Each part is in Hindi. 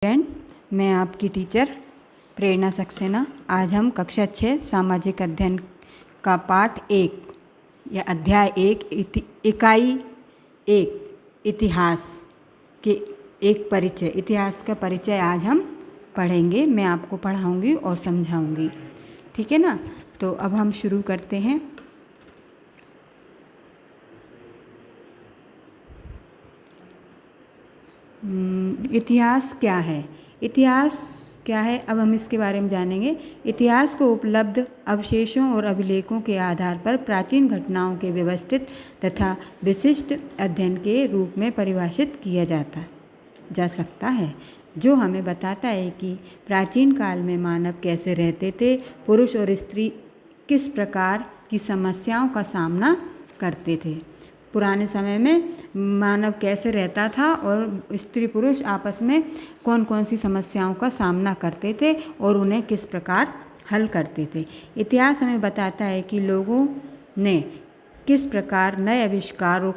फ्रेंड, मैं आपकी टीचर प्रेरणा सक्सेना। आज हम कक्षा 6 सामाजिक अध्ययन का पाठ 1 या अध्याय 1 इकाई 1 इतिहास के एक परिचय, इतिहास का परिचय आज हम पढ़ेंगे। मैं आपको पढ़ाऊंगी और समझाऊंगी, ठीक है ना। तो अब हम शुरू करते हैं। इतिहास क्या है? इतिहास क्या है, अब हम इसके बारे में जानेंगे। इतिहास को उपलब्ध अवशेषों और अभिलेखों के आधार पर प्राचीन घटनाओं के व्यवस्थित तथा विशिष्ट अध्ययन के रूप में परिभाषित किया जा सकता है, जो हमें बताता है कि प्राचीन काल में मानव कैसे रहते थे, पुरुष और स्त्री किस प्रकार की समस्याओं का सामना करते थे। पुराने समय में मानव कैसे रहता था और स्त्री पुरुष आपस में कौन कौन सी समस्याओं का सामना करते थे और उन्हें किस प्रकार हल करते थे। इतिहास हमें बताता है कि लोगों ने किस प्रकार नए आविष्कार और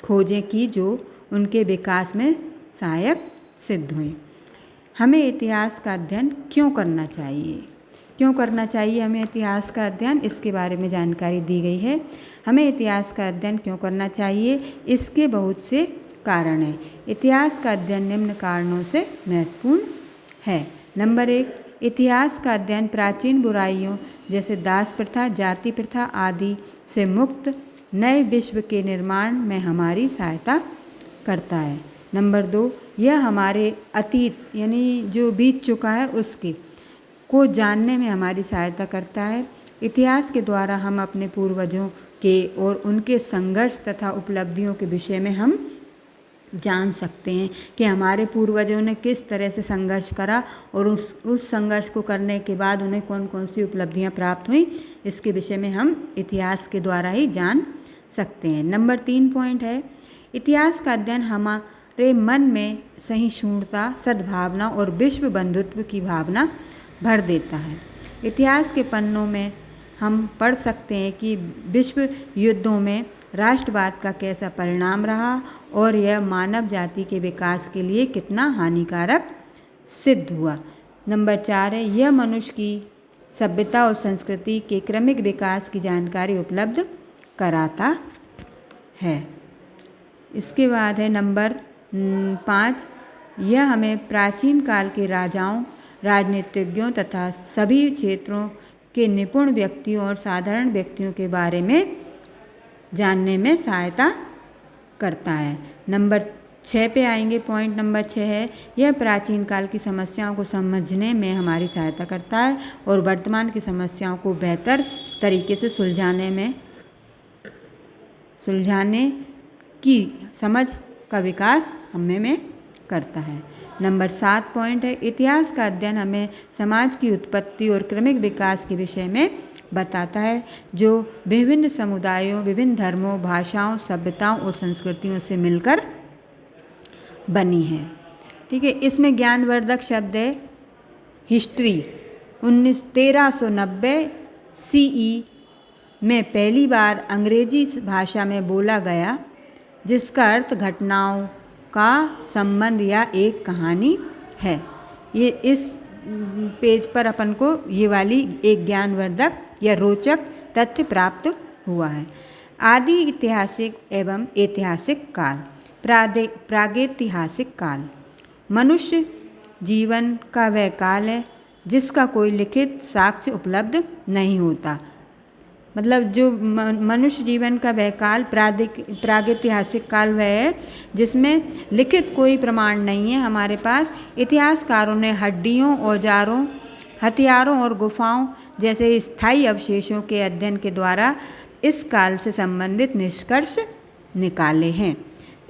खोजें की जो उनके विकास में सहायक सिद्ध हुई। हमें इतिहास का अध्ययन क्यों करना चाहिए? हमें इतिहास का अध्ययन, इसके बारे में जानकारी दी गई है। हमें इतिहास का अध्ययन क्यों करना चाहिए? इसके बहुत से कारण हैं। इतिहास का अध्ययन निम्न कारणों से महत्वपूर्ण है। नंबर 1, इतिहास का अध्ययन प्राचीन बुराइयों जैसे दास प्रथा, जाति प्रथा आदि से मुक्त नए विश्व के निर्माण में हमारी सहायता करता है। नंबर 2, यह हमारे अतीत यानी जो बीत चुका है उसके को जानने में हमारी सहायता करता है। इतिहास के द्वारा हम अपने पूर्वजों के और उनके संघर्ष तथा उपलब्धियों के विषय में हम जान सकते हैं कि हमारे पूर्वजों ने किस तरह से संघर्ष करा और उस संघर्ष को करने के बाद उन्हें कौन कौन सी उपलब्धियां प्राप्त हुई, इसके विषय में हम इतिहास के द्वारा ही जान सकते हैं। नंबर 3 पॉइंट है, इतिहास का अध्ययन हमारे मन में सहिष्णुता, सद्भावना और विश्व बंधुत्व की भावना भर देता है। इतिहास के पन्नों में हम पढ़ सकते हैं कि विश्व युद्धों में राष्ट्रवाद का कैसा परिणाम रहा और यह मानव जाति के विकास के लिए कितना हानिकारक सिद्ध हुआ। नंबर 4 है, यह मनुष्य की सभ्यता और संस्कृति के क्रमिक विकास की जानकारी उपलब्ध कराता है। इसके बाद है नंबर 5, यह हमें प्राचीन काल के राजाओं, राजनीतिज्ञों तथा सभी क्षेत्रों के निपुण व्यक्तियों और साधारण व्यक्तियों के बारे में जानने में सहायता करता है। नंबर 6 पे आएंगे। पॉइंट नंबर 6 है, यह प्राचीन काल की समस्याओं को समझने में हमारी सहायता करता है और वर्तमान की समस्याओं को बेहतर तरीके से सुलझाने की समझ का विकास हमें करता है। नंबर 7 पॉइंट है, इतिहास का अध्ययन हमें समाज की उत्पत्ति और क्रमिक विकास के विषय में बताता है, जो विभिन्न समुदायों, विभिन्न धर्मों, भाषाओं, सभ्यताओं और संस्कृतियों से मिलकर बनी है। ठीक है, इसमें ज्ञानवर्धक शब्द है हिस्ट्री। 1390 CE में पहली बार अंग्रेजी भाषा में बोला गया, जिसका अर्थ घटनाओं का संबंध या एक कहानी है। ये इस पेज पर अपन को ये वाली एक ज्ञानवर्धक या रोचक तथ्य प्राप्त हुआ है। आदि ऐतिहासिक एवं ऐतिहासिक काल, प्रागैतिहासिक काल मनुष्य जीवन का वह काल है जिसका कोई लिखित साक्ष्य उपलब्ध नहीं होता। मतलब जो मनुष्य जीवन का वह काल, प्रागैतिहासिक काल वह है जिसमें लिखित कोई प्रमाण नहीं है हमारे पास। इतिहासकारों ने हड्डियों, औजारों, हथियारों और गुफाओं जैसे स्थायी अवशेषों के अध्ययन के द्वारा इस काल से संबंधित निष्कर्ष निकाले हैं।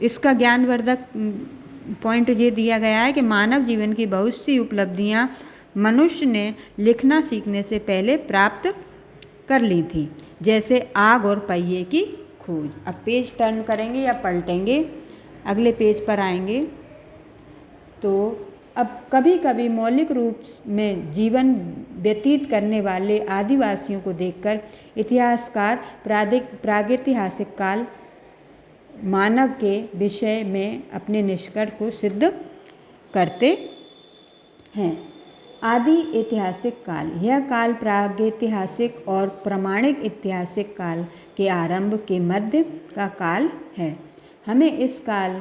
इसका ज्ञानवर्धक पॉइंट ये दिया गया है कि मानव जीवन की बहुत सी उपलब्धियां मनुष्य ने लिखना सीखने से पहले प्राप्त कर ली थी, जैसे आग और पहिए की खोज। अब पेज टर्न करेंगे या पलटेंगे, अगले पेज पर आएंगे। तो अब कभी कभी मौलिक रूप में जीवन व्यतीत करने वाले आदिवासियों को देखकर इतिहासकार प्रागैतिहासिक काल मानव के विषय में अपने निष्कर्ष को सिद्ध करते हैं। आदि ऐतिहासिक काल, यह काल प्रागैतिहासिक और प्रमाणिक ऐतिहासिक काल के आरंभ के मध्य का काल है। हमें इस काल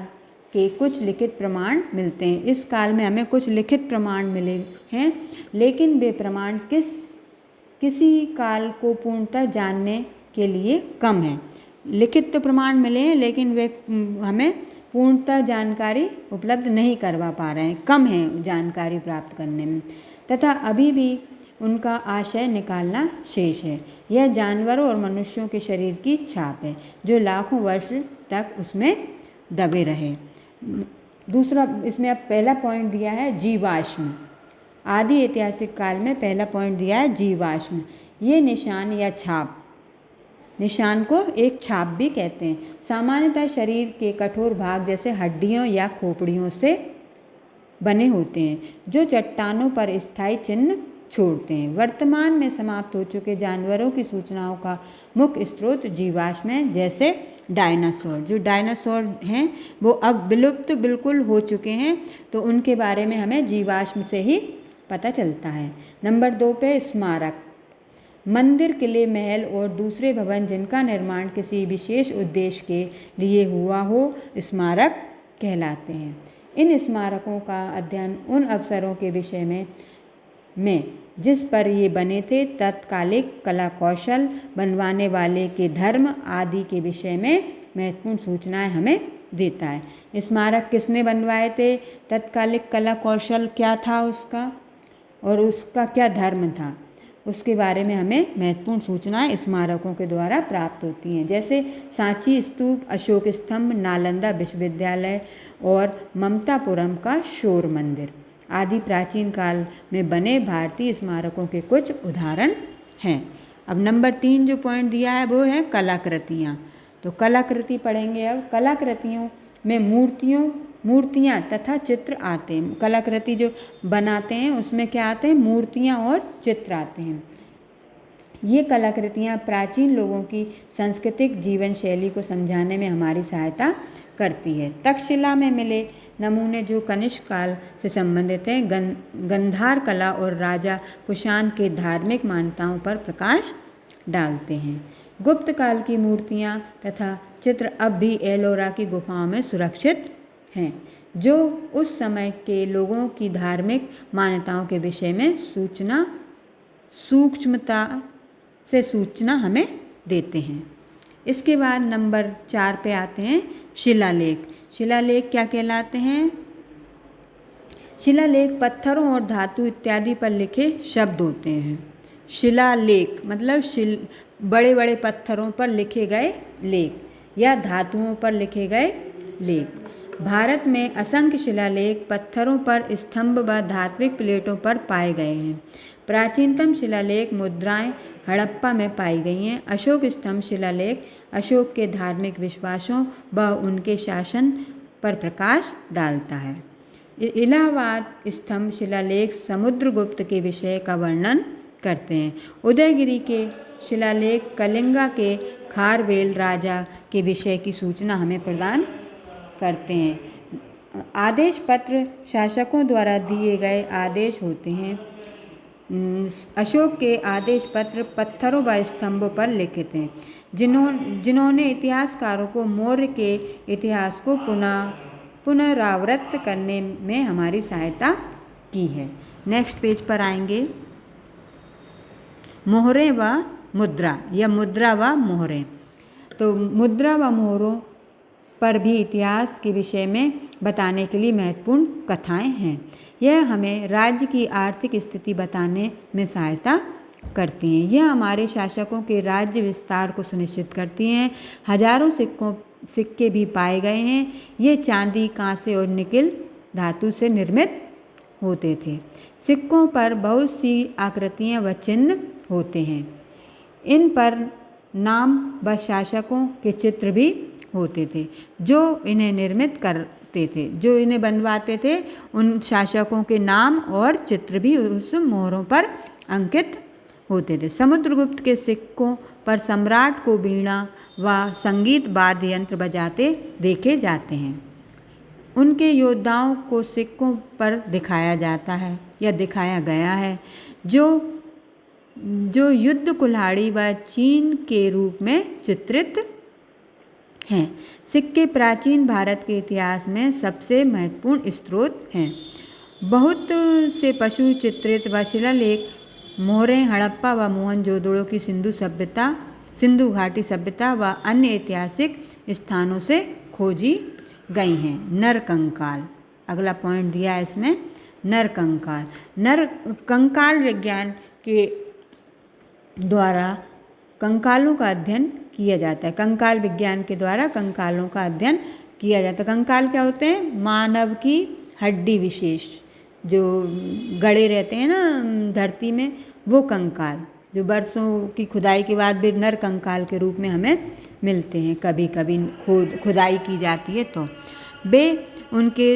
के कुछ लिखित प्रमाण मिलते हैं। इस काल में हमें कुछ लिखित प्रमाण मिले हैं, लेकिन वे प्रमाण किसी काल को पूर्णतः जानने के लिए कम हैं। लिखित तो प्रमाण मिले हैं, लेकिन वे हमें पूर्णतः जानकारी उपलब्ध नहीं करवा पा रहे हैं, कम है जानकारी प्राप्त करने में, तथा अभी भी उनका आशय निकालना शेष है। यह जानवरों और मनुष्यों के शरीर की छाप है, जो लाखों वर्ष तक उसमें दबे रहे। दूसरा, इसमें अब पहला पॉइंट दिया है जीवाश्म। आदि ऐतिहासिक काल में पहला पॉइंट दिया है जीवाश्म। ये निशान या छाप, निशान को एक छाप भी कहते हैं, सामान्यतः शरीर के कठोर भाग जैसे हड्डियों या खोपड़ियों से बने होते हैं, जो चट्टानों पर स्थायी चिन्ह छोड़ते हैं। वर्तमान में समाप्त हो चुके जानवरों की सूचनाओं का मुख्य स्रोत जीवाश्म है, जैसे डायनासोर। जो डायनासोर हैं वो अब विलुप्त बिल्कुल हो चुके हैं, तो उनके बारे में हमें जीवाश्म से ही पता चलता है। नंबर 2 पे स्मारक। मंदिर, किले, महल और दूसरे भवन जिनका निर्माण किसी विशेष उद्देश्य के लिए हुआ हो, स्मारक कहलाते हैं। इन स्मारकों का अध्ययन उन अवसरों के विषय में जिस पर ये बने थे, तत्कालिक कला कौशल, बनवाने वाले के धर्म आदि के विषय में महत्वपूर्ण सूचनाएं हमें देता है। स्मारक किसने बनवाए थे, तत्कालिक कला कौशल क्या था उसका, और उसका क्या धर्म था, उसके बारे में हमें महत्वपूर्ण सूचनाएं स्मारकों के द्वारा प्राप्त होती हैं। जैसे सांची स्तूप, अशोक स्तंभ, नालंदा विश्वविद्यालय और ममतापुरम का शोर मंदिर आदि प्राचीन काल में बने भारतीय स्मारकों के कुछ उदाहरण हैं। अब नंबर 3 जो पॉइंट दिया है वो है कलाकृतियाँ। तो कलाकृति पढ़ेंगे। अब कलाकृतियों में मूर्तियाँ तथा चित्र आते हैं। कलाकृति जो बनाते हैं उसमें क्या आते हैं, मूर्तियाँ और चित्र आते हैं। ये कलाकृतियाँ प्राचीन लोगों की सांस्कृतिक जीवन शैली को समझाने में हमारी सहायता करती है। तक्षशिला में मिले नमूने जो कनिष्क काल से संबंधित हैं, गंधार कला और राजा कुषाण के धार्मिक मान्यताओं पर प्रकाश डालते हैं। गुप्त काल की मूर्तियाँ तथा चित्र अब भी एलोरा की गुफाओं में सुरक्षित हैं, जो उस समय के लोगों की धार्मिक मान्यताओं के विषय में सूक्ष्मता से सूचना हमें देते हैं। इसके बाद नंबर 4 पे आते हैं शिलालेख। शिलालेख क्या कहलाते हैं? शिलालेख पत्थरों और धातु इत्यादि पर लिखे शब्द होते हैं। शिलालेख मतलब बड़े बड़े पत्थरों पर लिखे गए लेख या धातुओं पर लिखे गए लेख। भारत में असंख्य शिलालेख पत्थरों पर, स्तंभ व धात्विक प्लेटों पर पाए गए हैं। प्राचीनतम शिलालेख मुद्राएं हड़प्पा में पाई गई हैं। अशोक स्तंभ शिलालेख अशोक के धार्मिक विश्वासों व उनके शासन पर प्रकाश डालता है। इलाहाबाद स्तंभ शिलालेख समुद्रगुप्त के विषय का वर्णन करते हैं। उदयगिरी के शिलालेख कलिंगा के खारवेल राजा के विषय की सूचना हमें प्रदान करते हैं। आदेश पत्र शासकों द्वारा दिए गए आदेश होते हैं। अशोक के आदेश पत्र पत्थरों व स्तंभों पर लिखित हैं, जिन्होंने इतिहासकारों को मौर्य के इतिहास को पुनरावृत्त करने में हमारी सहायता की है। नेक्स्ट पेज पर आएंगे मोहरें व मुद्रा या मुद्रा व मोहरें। तो मुद्रा व मोहरों पर भी इतिहास के विषय में बताने के लिए महत्वपूर्ण कथाएं हैं। यह हमें राज्य की आर्थिक स्थिति बताने में सहायता करती हैं। यह हमारे शासकों के राज्य विस्तार को सुनिश्चित करती हैं। हजारों सिक्के भी पाए गए हैं। ये चांदी, कांसे और निकिल धातु से निर्मित होते थे। सिक्कों पर बहुत सी आकृतियाँ व चिन्ह होते हैं। इन पर नाम व शासकों के चित्र भी होते थे, जो इन्हें निर्मित करते थे, जो इन्हें बनवाते थे। उन शासकों के नाम और चित्र भी उस मोहरों पर अंकित होते थे। समुद्रगुप्त के सिक्कों पर सम्राट को वीणा व संगीत वाद्य यंत्र बजाते देखे जाते हैं। उनके योद्धाओं को सिक्कों पर दिखाया जाता है या दिखाया गया है, जो युद्ध कुल्हाड़ी व चीन के रूप में चित्रित हैं। सिक्के प्राचीन भारत के इतिहास में सबसे महत्वपूर्ण स्रोत हैं। बहुत से पशु चित्रित व शिलालेख मोहरें हड़प्पा व मोहनजोदड़ो की सिंधु घाटी सभ्यता व अन्य ऐतिहासिक स्थानों से खोजी गई हैं। नरकंकाल, अगला पॉइंट दिया है इसमें, नरकंकाल। कंकाल विज्ञान के द्वारा कंकालों का अध्ययन किया जाता है। कंकाल विज्ञान के द्वारा कंकालों का अध्ययन किया जाता है। कंकाल क्या होते हैं? मानव की हड्डी विशेष जो गड़े रहते हैं ना धरती में, वो कंकाल जो वर्षों की खुदाई के बाद भी नर कंकाल के रूप में हमें मिलते हैं। कभी कभी खुदाई की जाती है तो वे उनके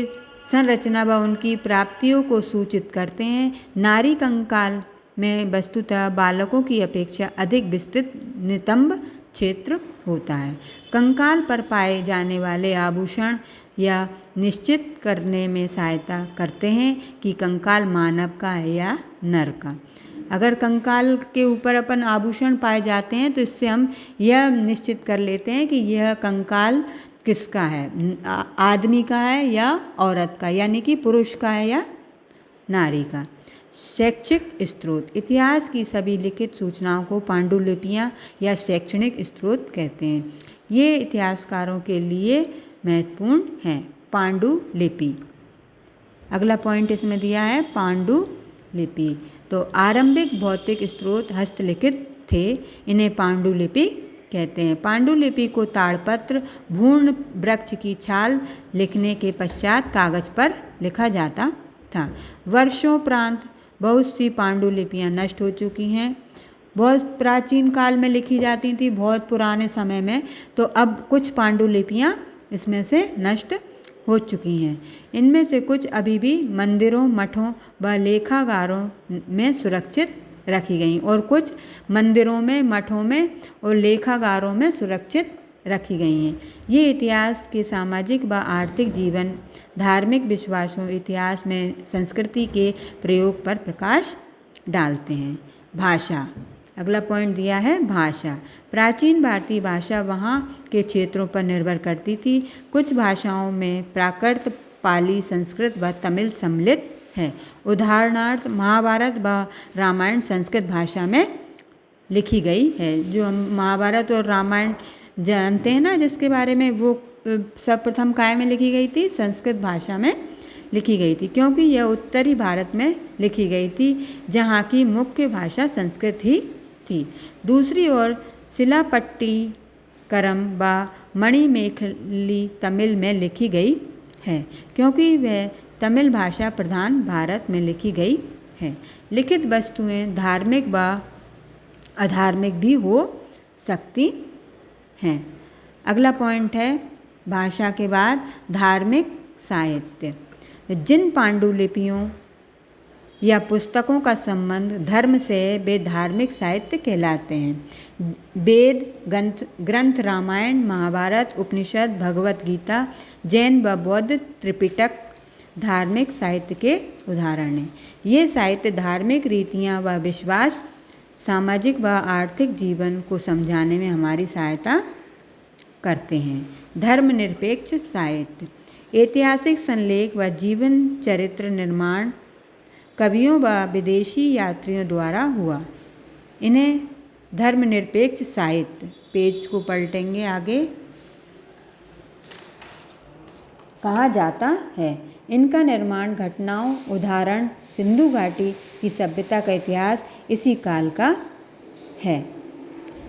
संरचना व उनकी प्राप्तियों को सूचित करते हैं। नारी कंकाल में वस्तुतः बालकों की अपेक्षा अधिक विस्तृत नितंब क्षेत्र होता है। कंकाल पर पाए जाने वाले आभूषण या निश्चित करने में सहायता करते हैं कि कंकाल मानव का है या नर का। अगर कंकाल के ऊपर अपन आभूषण पाए जाते हैं तो इससे हम यह निश्चित कर लेते हैं कि यह कंकाल किसका है, आदमी का है या औरत का, यानी कि पुरुष का है या नारी का। शैक्षिक स्रोत, इतिहास की सभी लिखित सूचनाओं को पांडुलिपियाँ या शैक्षणिक स्रोत कहते हैं। ये इतिहासकारों के लिए महत्वपूर्ण हैं। पांडुलिपि, अगला पॉइंट इसमें दिया है पांडुलिपि। तो आरंभिक भौतिक स्रोत हस्तलिखित थे, इन्हें पांडुलिपि कहते हैं। पांडुलिपि को ताड़पत्र, भूर्ण वृक्ष की छाल लिखने के पश्चात कागज पर लिखा जाता था। वर्षोपरांत बहुत सी पांडुलिपियाँ नष्ट हो चुकी हैं। बहुत प्राचीन काल में लिखी जाती थी, बहुत पुराने समय में, तो अब कुछ पांडुलिपियाँ इसमें से नष्ट हो चुकी हैं। इनमें से कुछ अभी भी मंदिरों, मठों व लेखागारों में सुरक्षित रखी गई और कुछ मंदिरों में, मठों में और लेखागारों में सुरक्षित रखी गई हैं। ये इतिहास के सामाजिक व आर्थिक जीवन, धार्मिक विश्वासों, इतिहास में संस्कृति के प्रयोग पर प्रकाश डालते हैं। भाषा, अगला पॉइंट दिया है भाषा। प्राचीन भारतीय भाषा वहाँ के क्षेत्रों पर निर्भर करती थी। कुछ भाषाओं में प्राकृत, पाली, संस्कृत व तमिल सम्मिलित है। उदाहरणार्थ महाभारत व रामायण संस्कृत भाषा में लिखी गई है। जो हम महाभारत और रामायण जानते हैं ना जिसके बारे में, वो सर्वप्रथम काय में लिखी गई थी? संस्कृत भाषा में लिखी गई थी, क्योंकि यह उत्तरी भारत में लिखी गई थी जहाँ की मुख्य भाषा संस्कृत ही थी। दूसरी ओर शिलापट्टिकरम व मणिमेखली तमिल में लिखी गई है, क्योंकि वह तमिल भाषा प्रधान भारत में लिखी गई है। लिखित वस्तुएं धार्मिक व अधार्मिक भी हो सकती हैं। अगला पॉइंट है भाषा के बाद धार्मिक साहित्य। जिन पांडुलिपियों या पुस्तकों का संबंध धर्म से वे धार्मिक साहित्य कहलाते हैं। वेद ग्रंथ, रामायण, महाभारत, उपनिषद, भगवत गीता, जैन व बौद्ध त्रिपिटक धार्मिक साहित्य के उदाहरण हैं। ये साहित्य धार्मिक रीतियाँ व विश्वास, सामाजिक व आर्थिक जीवन को समझाने में हमारी सहायता करते हैं। धर्मनिरपेक्ष साहित्य, ऐतिहासिक संलेख व जीवन चरित्र निर्माण कवियों व विदेशी यात्रियों द्वारा हुआ। इन्हें धर्मनिरपेक्ष साहित्य, पेज को पलटेंगे आगे, कहा जाता है। इनका निर्माण घटनाओं, उदाहरण सिंधु घाटी की सभ्यता का इतिहास इसी काल का है।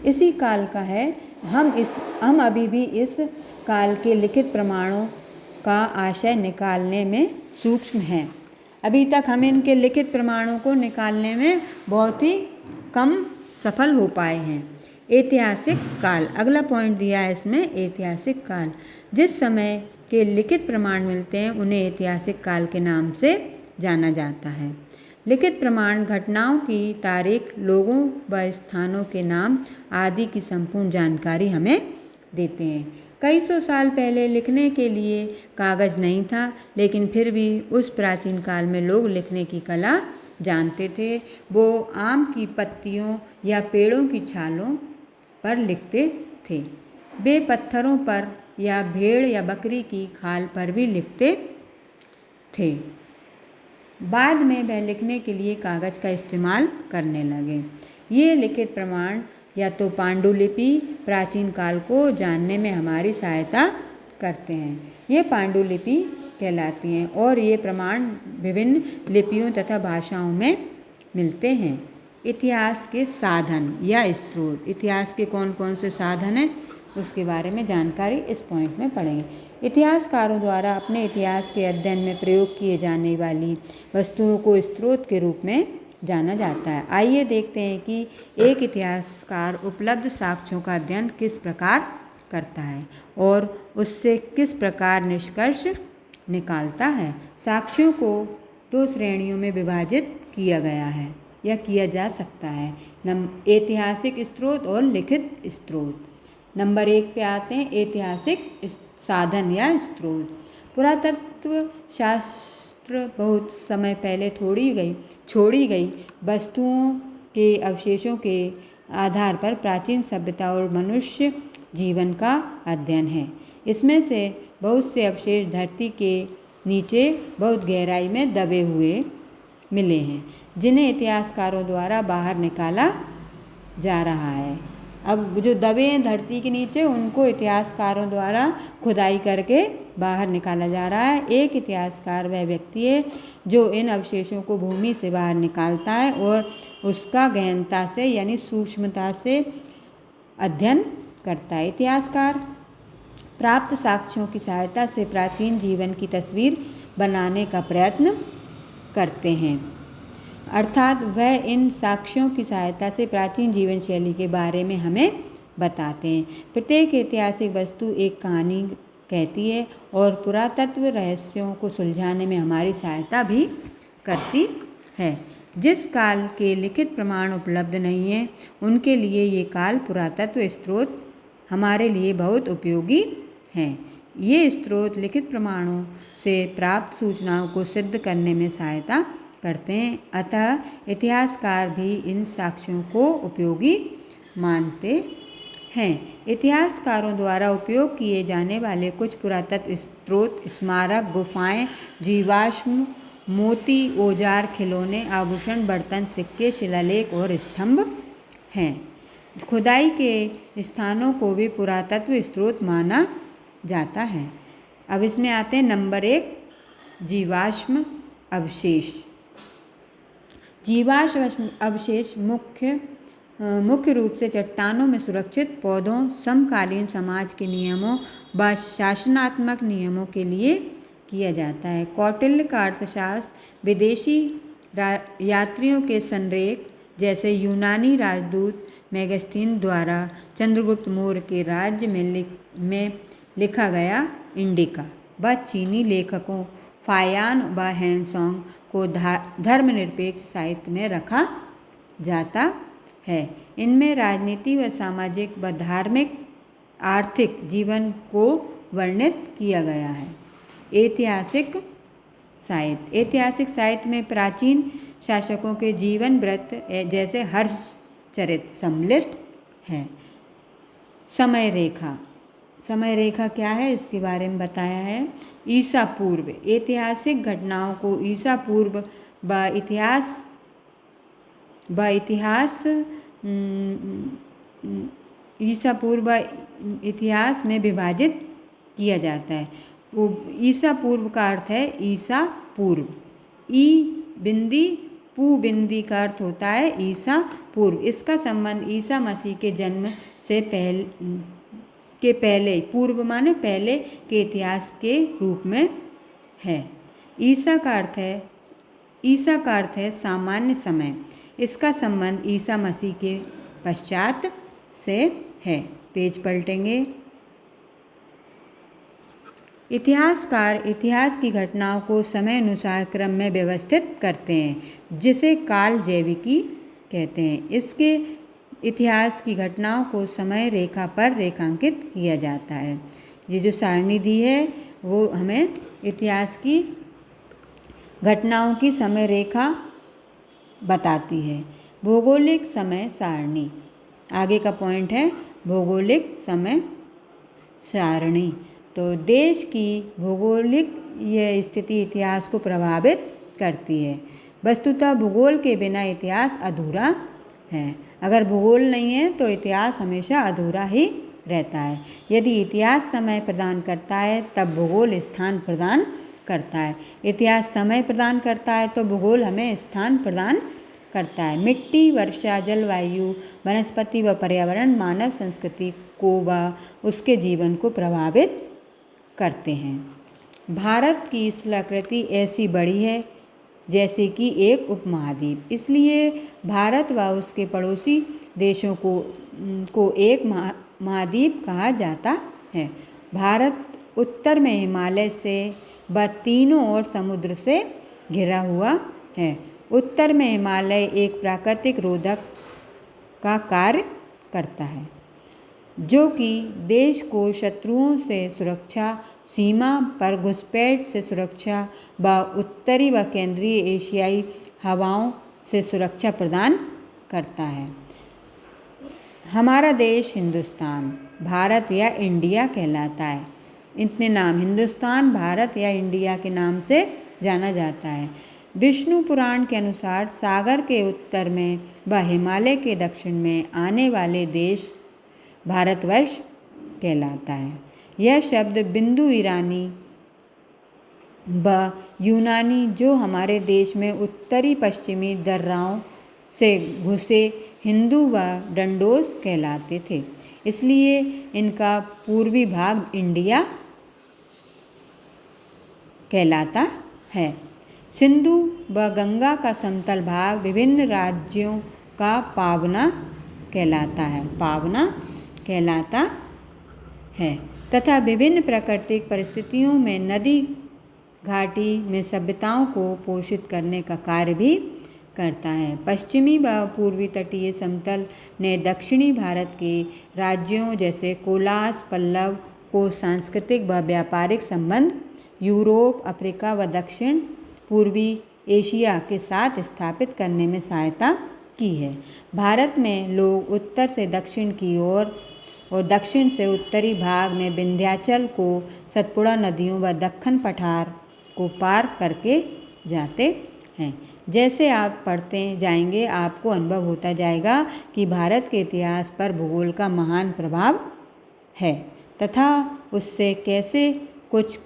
इसी काल का है। हम अभी भी इस काल के लिखित प्रमाणों का आशय निकालने में सूक्ष्म हैं। अभी तक हम इनके लिखित प्रमाणों को निकालने में बहुत ही कम सफल हो पाए हैं। ऐतिहासिक काल, अगला पॉइंट दिया है इसमें ऐतिहासिक काल। जिस समय के लिखित प्रमाण मिलते हैं उन्हें ऐतिहासिक काल के नाम से जाना जाता है। लिखित प्रमाण घटनाओं की तारीख, लोगों व स्थानों के नाम आदि की संपूर्ण जानकारी हमें देते हैं। कई सौ साल पहले लिखने के लिए कागज़ नहीं था, लेकिन फिर भी उस प्राचीन काल में लोग लिखने की कला जानते थे। वो आम की पत्तियों या पेड़ों की छालों पर लिखते थे। वे पत्थरों पर या भेड़ या बकरी की खाल पर भी लिखते थे। बाद में वह लिखने के लिए कागज़ का इस्तेमाल करने लगे। ये लिखित प्रमाण या तो पांडुलिपि प्राचीन काल को जानने में हमारी सहायता करते हैं। ये पांडुलिपि कहलाती हैं और ये प्रमाण विभिन्न लिपियों तथा भाषाओं में मिलते हैं। इतिहास के साधन या स्रोत। इतिहास के कौन कौन से साधन हैं उसके बारे में जानकारी इस पॉइंट में पढ़ेंगे। इतिहासकारों द्वारा अपने इतिहास के अध्ययन में प्रयोग किए जाने वाली वस्तुओं को स्रोत के रूप में जाना जाता है। आइए देखते हैं कि एक इतिहासकार उपलब्ध साक्ष्यों का अध्ययन किस प्रकार करता है और उससे किस प्रकार निष्कर्ष निकालता है। साक्ष्यों को दो श्रेणियों में विभाजित किया गया है या किया जा सकता है, ऐतिहासिक स्रोत और लिखित स्रोत। नंबर 1 पे आते हैं ऐतिहासिक साधन या स्रोत। पुरातत्व शास्त्र बहुत समय पहले छोड़ी गई वस्तुओं के अवशेषों के आधार पर प्राचीन सभ्यता और मनुष्य जीवन का अध्ययन है। इसमें से बहुत से अवशेष धरती के नीचे बहुत गहराई में दबे हुए मिले हैं, जिन्हें इतिहासकारों द्वारा बाहर निकाला जा रहा है। अब जो दबे हैं धरती के नीचे, उनको इतिहासकारों द्वारा खुदाई करके बाहर निकाला जा रहा है। एक इतिहासकार वह व्यक्ति है जो इन अवशेषों को भूमि से बाहर निकालता है और उसका गहनता से यानी सूक्ष्मता से अध्ययन करता है। इतिहासकार प्राप्त साक्ष्यों की सहायता से प्राचीन जीवन की तस्वीर बनाने का प्रयत्न करते हैं, अर्थात वह इन साक्ष्यों की सहायता से प्राचीन जीवन शैली के बारे में हमें बताते हैं। प्रत्येक ऐतिहासिक वस्तु एक कहानी कहती है और पुरातत्व रहस्यों को सुलझाने में हमारी सहायता भी करती है। जिस काल के लिखित प्रमाण उपलब्ध नहीं हैं, उनके लिए ये काल पुरातत्व स्रोत हमारे लिए बहुत उपयोगी हैं। ये स्रोत लिखित प्रमाणों से प्राप्त सूचनाओं को सिद्ध करने में सहायता करते हैं, अतः इतिहासकार भी इन साक्ष्यों को उपयोगी मानते हैं। इतिहासकारों द्वारा उपयोग किए जाने वाले कुछ पुरातत्व स्रोत स्मारक, गुफाएं, जीवाश्म, मोती, औजार, खिलौने, आभूषण, बर्तन, सिक्के, शिलालेख और स्तंभ हैं। खुदाई के स्थानों को भी पुरातत्व स्रोत माना जाता है। अब इसमें आते हैं नंबर 1 जीवाश्म अवशेष। जीवाश्म अवशेष मुख्य रूप से चट्टानों में सुरक्षित पौधों, समकालीन समाज के नियमों व शासनात्मक नियमों के लिए किया जाता है। कौटिल्य का अर्थशास्त्र विदेशी यात्रियों के संरेख जैसे यूनानी राजदूत मेगास्थीन द्वारा चंद्रगुप्त मौर्य के राज्य में लिखा गया इंडिका व चीनी लेखकों फायान व हैंसोंग को धर्मनिरपेक्ष साहित्य में रखा जाता है। इनमें राजनीति व सामाजिक व धार्मिक आर्थिक जीवन को वर्णित किया गया है। ऐतिहासिक साहित्य। ऐतिहासिक साहित्य में प्राचीन शासकों के जीवन वृत्त जैसे हर्षचरित सम्मिलित है। समय रेखा। समय रेखा क्या है इसके बारे में बताया है। ईसा पूर्व। ऐतिहासिक घटनाओं को ईसा पूर्व व इतिहास में विभाजित किया जाता है। ईसा पूर्व का अर्थ है ईसा पूर्व। ई बिंदी पू बिंदी का अर्थ होता है ईसा पूर्व। इसका संबंध ईसा मसीह के जन्म से पहले पूर्व माने पहले के इतिहास के रूप में है। ईसा का अर्थ है सामान्य समय। इसका संबंध ईसा मसीह के पश्चात से है। पेज पलटेंगे। इतिहासकार इतिहास की घटनाओं को समय अनुसार क्रम में व्यवस्थित करते हैं, जिसे काल जैविकी कहते हैं। इसके इतिहास की घटनाओं को समय रेखा पर रेखांकित किया जाता है। ये जो सारणी दी है वो हमें इतिहास की घटनाओं की समय रेखा बताती है। भौगोलिक समय सारणी, आगे का पॉइंट है भौगोलिक समय सारणी। तो देश की भौगोलिक यह स्थिति इतिहास को प्रभावित करती है। वस्तुतः भूगोल के बिना इतिहास अधूरा है। अगर भूगोल नहीं है तो इतिहास हमेशा अधूरा ही रहता है। यदि इतिहास समय प्रदान करता है तब भूगोल स्थान प्रदान करता है। इतिहास समय प्रदान करता है तो भूगोल हमें स्थान प्रदान करता है। मिट्टी, वर्षा, जलवायु, वनस्पति व पर्यावरण मानव संस्कृति को व उसके जीवन को प्रभावित करते हैं। भारत की स्थलाकृति ऐसी बड़ी है जैसे कि एक उपमहाद्वीप, इसलिए भारत व उसके पड़ोसी देशों को एक महाद्वीप कहा जाता है। भारत उत्तर में हिमालय से व तीनों ओर समुद्र से घिरा हुआ है। उत्तर में हिमालय एक प्राकृतिक रोधक का कार्य करता है जो कि देश को शत्रुओं से सुरक्षा, सीमा पर घुसपैठ से सुरक्षा व उत्तरी व केंद्रीय एशियाई हवाओं से सुरक्षा प्रदान करता है। हमारा देश हिंदुस्तान, भारत या इंडिया कहलाता है। इतने नाम हिंदुस्तान, भारत या इंडिया के नाम से जाना जाता है। विष्णु पुराण के अनुसार सागर के उत्तर में व हिमालय के दक्षिण में आने वाले देश भारतवर्ष कहलाता है। यह शब्द बिंदु ईरानी व यूनानी जो हमारे देश में उत्तरी पश्चिमी दर्राओं से घुसे हिंदू व डंडोस कहलाते थे, इसलिए इनका पूर्वी भाग इंडिया कहलाता है। सिंधु व गंगा का समतल भाग विभिन्न राज्यों का पावना कहलाता है तथा विभिन्न प्राकृतिक परिस्थितियों में नदी घाटी में सभ्यताओं को पोषित करने का कार्य भी करता है। पश्चिमी व पूर्वी तटीय समतल ने दक्षिणी भारत के राज्यों जैसे कोलास, पल्लव को सांस्कृतिक व व्यापारिक संबंध यूरोप, अफ्रीका व दक्षिण पूर्वी एशिया के साथ स्थापित करने में सहायता की है। भारत में लोग उत्तर से दक्षिण की ओर और दक्षिण से उत्तरी भाग में विंध्याचल को, सतपुड़ा नदियों व दक्कन पठार को पार करके जाते हैं। जैसे आप पढ़ते जाएंगे आपको अनुभव होता जाएगा कि भारत के इतिहास पर भूगोल का महान प्रभाव है तथा उससे कैसे कुछ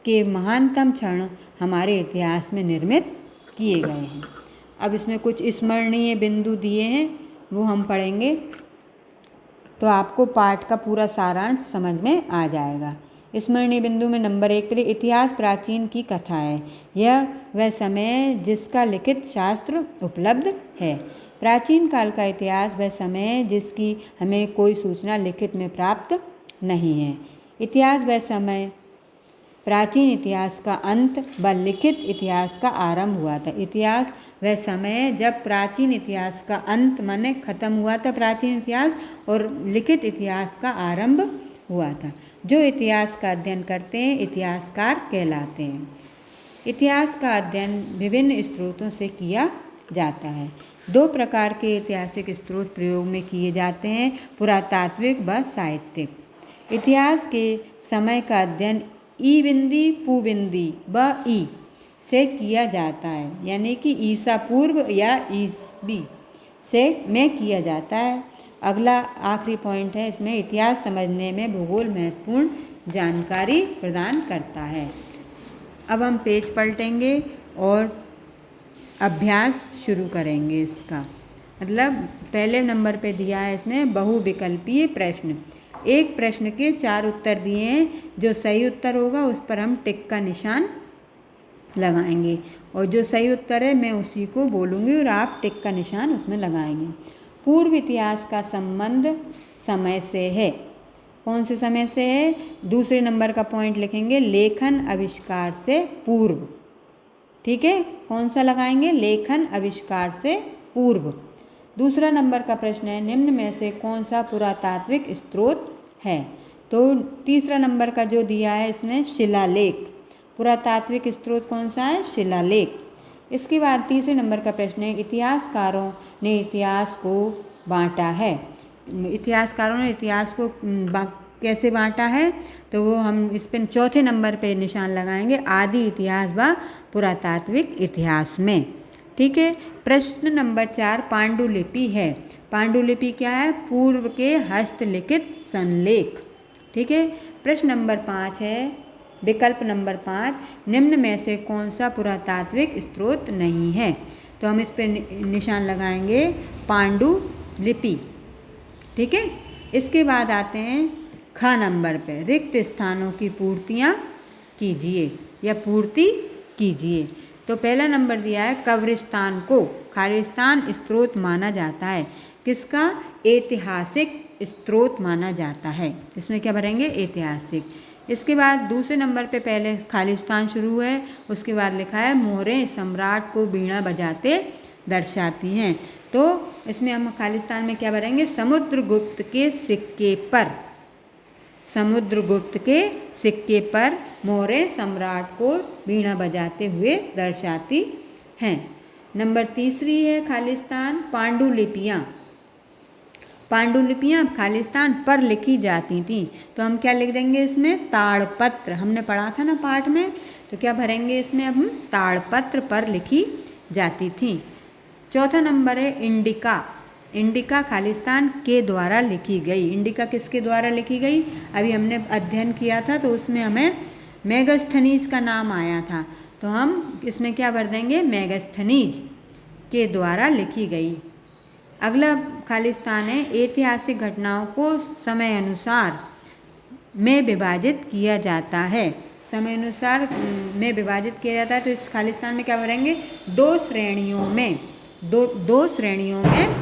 के महानतम क्षण हमारे इतिहास में निर्मित किए गए हैं। अब इसमें कुछ स्मरणीय बिंदु दिए हैं वो हम पढ़ेंगे तो आपको पाठ का पूरा सारांश समझ में आ जाएगा। स्मरणीय बिंदु में नंबर 1 पे इतिहास प्राचीन की कथा है। यह वह समय है जिसका लिखित शास्त्र उपलब्ध है। प्राचीन काल का इतिहास वह समय है जिसकी हमें कोई सूचना लिखित में प्राप्त नहीं है। इतिहास वह समय प्राचीन इतिहास का अंत व लिखित इतिहास का आरंभ हुआ था। इतिहास वह समय है जब प्राचीन इतिहास का अंत माने खत्म हुआ था प्राचीन इतिहास और लिखित इतिहास का आरंभ हुआ था। जो इतिहास का अध्ययन करते हैं इतिहासकार कहलाते हैं। इतिहास का अध्ययन विभिन्न स्रोतों से किया जाता है। 2 प्रकार के ऐतिहासिक स्रोत प्रयोग में किए जाते हैं, पुरातात्विक व साहित्यिक। इतिहास के समय का अध्ययन ईबिंदी, पुबिंदी व ई से किया जाता है, यानी कि ईसा पूर्व या ईसवी से में किया जाता है। अगला आखिरी पॉइंट है इसमें इतिहास समझने में भूगोल महत्वपूर्ण जानकारी प्रदान करता है। अब हम पेज पलटेंगे और अभ्यास शुरू करेंगे इसका। मतलब पहले नंबर पे दिया है इसमें बहुविकल्पीय प्रश्न। एक प्रश्न के 4 उत्तर दिए हैं, जो सही उत्तर होगा उस पर हम टिक का निशान लगाएंगे और जो सही उत्तर है मैं उसी को बोलूँगी और आप टिक का निशान उसमें लगाएंगे। पूर्व इतिहास का संबंध समय से है। कौन से समय से है? दूसरे नंबर का पॉइंट लिखेंगे लेखन आविष्कार से पूर्व। ठीक है, कौन सा लगाएंगे? लेखन आविष्कार से पूर्व। दूसरा नंबर का प्रश्न है निम्न में से कौन सा पुरातात्विक स्रोत है? तो तीसरा नंबर का जो दिया है इसमें शिलालेख, पुरातात्विक स्रोत कौन सा है? शिलालेख। इसके बाद तीसरे नंबर का प्रश्न है, इतिहासकारों ने इतिहास को बांटा है। इतिहासकारों ने इतिहास को कैसे बांटा है? तो वो हम इस पर चौथे नंबर पे निशान लगाएंगे, आदि इतिहास व पुरातात्विक इतिहास में। ठीक है। प्रश्न नंबर 4 पांडुलिपि है। पांडुलिपि क्या है? पूर्व के हस्तलिखित संलेख। ठीक है। प्रश्न नंबर 5 है, विकल्प नंबर 5, निम्न में से कौन सा पुरातात्विक स्रोत नहीं है? तो हम इस पर निशान लगाएंगे पांडुलिपि। ठीक है। इसके बाद आते हैं ख नंबर पे, रिक्त स्थानों की पूर्तियाँ कीजिए या पूर्ति कीजिए। तो पहला नंबर दिया है, कब्रिस्तान को खालिस्तान स्रोत माना जाता है। किसका? ऐतिहासिक स्रोत माना जाता है। इसमें क्या भरेंगे? ऐतिहासिक। इसके बाद दूसरे नंबर पे पहले खालिस्तान शुरू है, उसके बाद लिखा है मोहरें सम्राट को बीणा बजाते दर्शाती हैं। तो इसमें हम खालिस्तान में क्या भरेंगे? समुद्रगुप्त के सिक्के पर, समुद्रगुप्त के सिक्के पर मोहरें सम्राट को बीणा बजाते हुए दर्शाती हैं। नंबर तीसरी है खालिस्तान पांडुलिपियाँ। पांडुलिपियाँ खालिस्तान पर लिखी जाती थीं। तो हम क्या लिख देंगे इसमें? ताड़पत्र। हमने पढ़ा था ना पाठ में, तो क्या भरेंगे इसमें? अब हम ताड़पत्र पर लिखी जाती थीं। चौथा नंबर है इंडिका। इंडिका खालिस्तान के द्वारा लिखी गई। इंडिका किसके द्वारा लिखी गई? अभी हमने अध्ययन किया था तो उसमें हमें मेगास्थनीज का नाम आया था, तो हम इसमें क्या भर देंगे? मेगास्थनीज के द्वारा लिखी गई। अगला खालिस्तान है, ऐतिहासिक घटनाओं को समय अनुसार में विभाजित किया जाता है। समय अनुसार में विभाजित किया जाता है, तो इस खालिस्तान में क्या भरेंगे? दो श्रेणियों में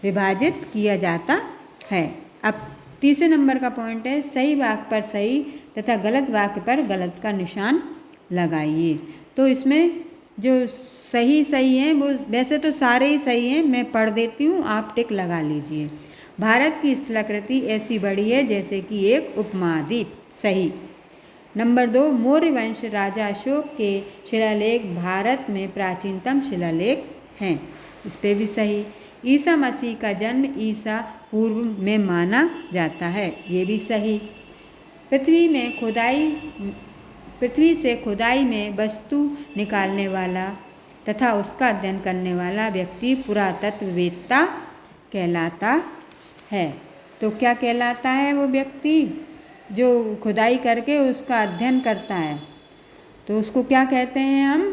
विभाजित किया जाता है। अब तीसरे नंबर का पॉइंट है, सही वाक्य पर सही तथा गलत वाक्य पर गलत का निशान लगाइए। तो इसमें जो सही हैं वो वैसे तो सारे ही सही हैं, मैं पढ़ देती हूँ, आप टिक लगा लीजिए। भारत की स्थलाकृति ऐसी बड़ी है जैसे कि एक उपमहाद्वीप। सही। नंबर 2, मौर्य वंश राजा अशोक के शिलालेख भारत में प्राचीनतम शिलालेख हैं। इस पे भी सही। ईसा मसीह का जन्म ईसा पूर्व में माना जाता है। ये भी सही। पृथ्वी से खुदाई में वस्तु निकालने वाला तथा उसका अध्ययन करने वाला व्यक्ति पुरातत्ववेत्ता कहलाता है। तो क्या कहलाता है वो व्यक्ति? जो खुदाई करके उसका अध्ययन करता है, तो उसको क्या कहते हैं हम?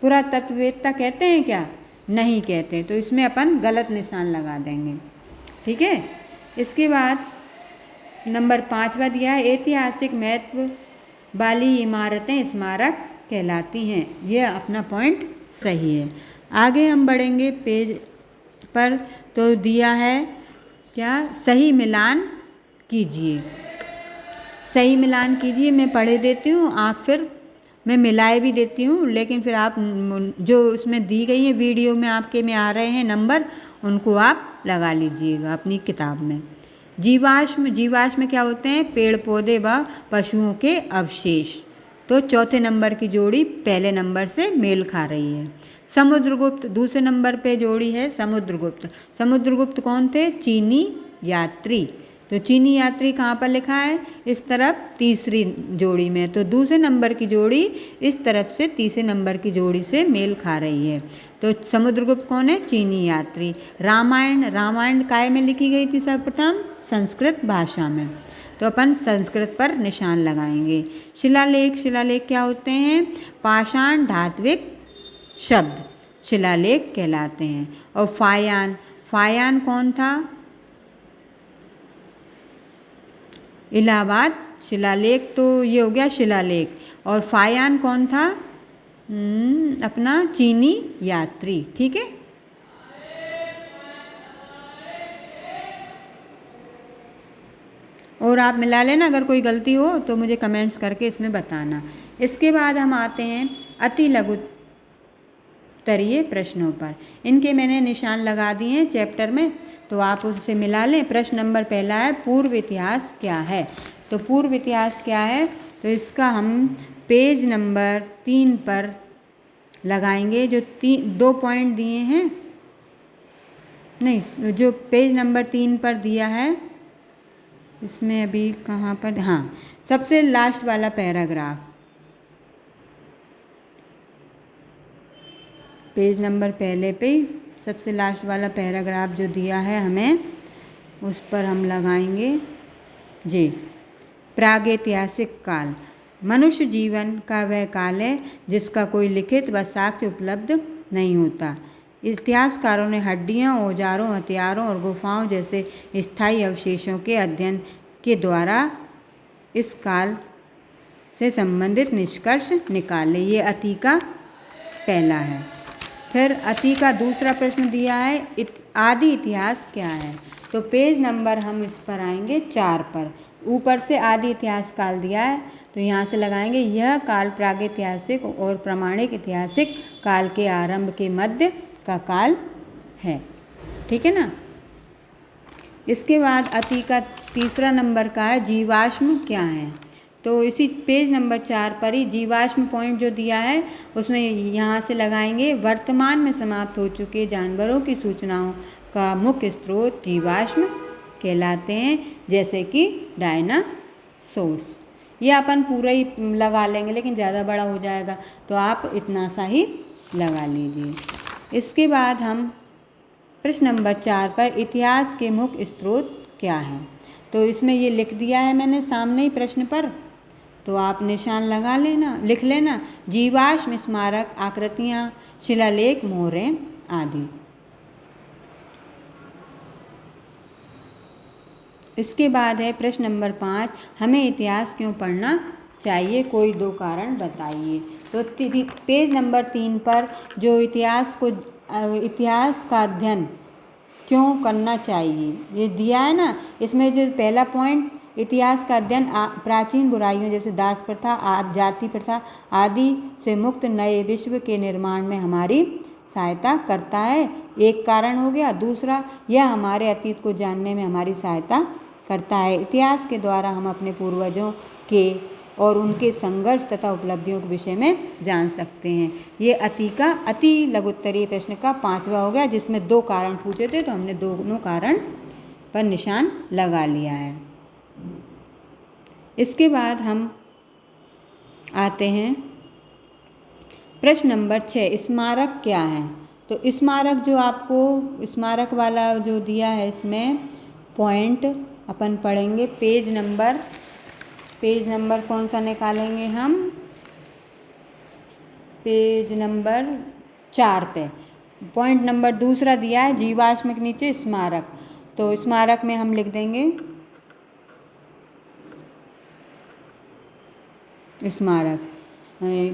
पुरातत्ववेत्ता कहते हैं क्या? नहीं कहते। तो इसमें अपन गलत निशान लगा देंगे। ठीक है। इसके बाद नंबर 5वां दिया है, ऐतिहासिक महत्व वाली इमारतें स्मारक कहलाती हैं। यह अपना पॉइंट सही है। आगे हम बढ़ेंगे पेज पर, तो दिया है क्या? सही मिलान कीजिए। सही मिलान कीजिए, मैं पढ़े देती हूँ, आप फिर मैं मिलाए भी देती हूँ, लेकिन फिर आप जो उसमें दी गई है वीडियो में आपके में आ रहे हैं नंबर, उनको आप लगा लीजिएगा अपनी किताब में। जीवाश्म क्या होते हैं? पेड़ पौधे व पशुओं के अवशेष। तो चौथे नंबर की जोड़ी पहले नंबर से मेल खा रही है। समुद्रगुप्त दूसरे नंबर पे जोड़ी है समुद्रगुप्त। समुद्रगुप्त कौन थे? चीनी यात्री। तो चीनी यात्री कहाँ पर लिखा है? इस तरफ तीसरी जोड़ी में। तो दूसरे नंबर की जोड़ी इस तरफ से तीसरे नंबर की जोड़ी से मेल खा रही है। तो समुद्रगुप्त कौन है? चीनी यात्री। रामायण काय में लिखी गई थी सर्वप्रथम? संस्कृत भाषा में। तो अपन संस्कृत पर निशान लगाएंगे। शिलालेख क्या होते हैं? पाषाण धात्विक शब्द शिलालेख कहलाते हैं। और फायान कौन था? इलाहाबाद शिलालेख। तो ये हो गया शिलालेख। और फायान कौन था? अपना चीनी यात्री। ठीक है। और आप मिला लेना, अगर कोई गलती हो तो मुझे कमेंट्स करके इसमें बताना। इसके बाद हम आते हैं अति लघु उत्तरीय प्रश्नों पर। इनके मैंने निशान लगा दिए हैं चैप्टर में, तो आप उनसे मिला लें। प्रश्न नंबर पहला है, पूर्व इतिहास क्या है? तो पूर्व इतिहास क्या है, तो इसका हम पेज नंबर 3 पर लगाएंगे। जो 2 पॉइंट दिए हैं, नहीं, जो पेज नंबर 3 पर दिया है, इसमें अभी कहाँ पर, हाँ, सबसे लास्ट वाला पैराग्राफ, पेज नंबर पहले पे सबसे लास्ट वाला पैराग्राफ जो दिया है हमें, उस पर हम लगाएंगे जी। प्रागैतिहासिक काल मनुष्य जीवन का वह काल है जिसका कोई लिखित व साक्ष्य उपलब्ध नहीं होता। इतिहासकारों ने हड्डियों, औजारों, हथियारों और गुफाओं जैसे स्थायी अवशेषों के अध्ययन के द्वारा इस काल से संबंधित निष्कर्ष निकाले। ये अति का पहला है। फिर अति का दूसरा प्रश्न दिया है, आदि इतिहास क्या है? तो पेज नंबर हम इस पर आएंगे 4 पर। ऊपर से आदि इतिहास काल दिया है, तो यहाँ से लगाएंगे, यह काल प्रागैतिहासिक और प्रामाणिक ऐतिहासिक काल के आरंभ के मध्य का काल है। ठीक है ना। इसके बाद अति का तीसरा नंबर का है, जीवाश्म क्या है? तो इसी पेज नंबर 4 पर ही जीवाश्म पॉइंट जो दिया है, उसमें यहाँ से लगाएंगे, वर्तमान में समाप्त हो चुके जानवरों की सूचनाओं का मुख्य स्रोत जीवाश्म कहलाते हैं, जैसे कि डायनासोर्स। ये अपन पूरा ही लगा लेंगे, लेकिन ज़्यादा बड़ा हो जाएगा, तो आप इतना सा ही लगा लीजिए। इसके बाद हम प्रश्न नंबर 4 पर, इतिहास के मुख्य स्रोत क्या हैं? तो इसमें ये लिख दिया है मैंने सामने ही प्रश्न पर, तो आप निशान लगा लेना, लिख लेना, जीवाश्म, स्मारक, आकृतियाँ, शिलालेख, मोहरें आदि। इसके बाद है प्रश्न नंबर 5, हमें इतिहास क्यों पढ़ना चाहिए, कोई 2 कारण बताइए। तो पेज नंबर 3 पर जो इतिहास का अध्ययन क्यों करना चाहिए ये दिया है ना, इसमें जो पहला पॉइंट, इतिहास का अध्ययन प्राचीन बुराइयों जैसे दास प्रथा, जाति प्रथा आदि से मुक्त नए विश्व के निर्माण में हमारी सहायता करता है, एक कारण हो गया। दूसरा, यह हमारे अतीत को जानने में हमारी सहायता करता है। इतिहास के द्वारा हम अपने पूर्वजों के और उनके संघर्ष तथा उपलब्धियों के विषय में जान सकते हैं। ये अति लघुत्तरीय प्रश्न का 5वां हो गया, जिसमें 2 कारण पूछे थे, तो हमने दोनों कारण पर निशान लगा लिया है। इसके बाद हम आते हैं प्रश्न नंबर 6, स्मारक क्या है? तो स्मारक जो आपको स्मारक वाला जो दिया है, इसमें पॉइंट अपन पढ़ेंगे। पेज नंबर कौन सा निकालेंगे हम? पेज नंबर 4 पे पॉइंट नंबर दूसरा दिया है, जीवाश्म के नीचे स्मारक। तो स्मारक में हम लिख देंगे स्मारक,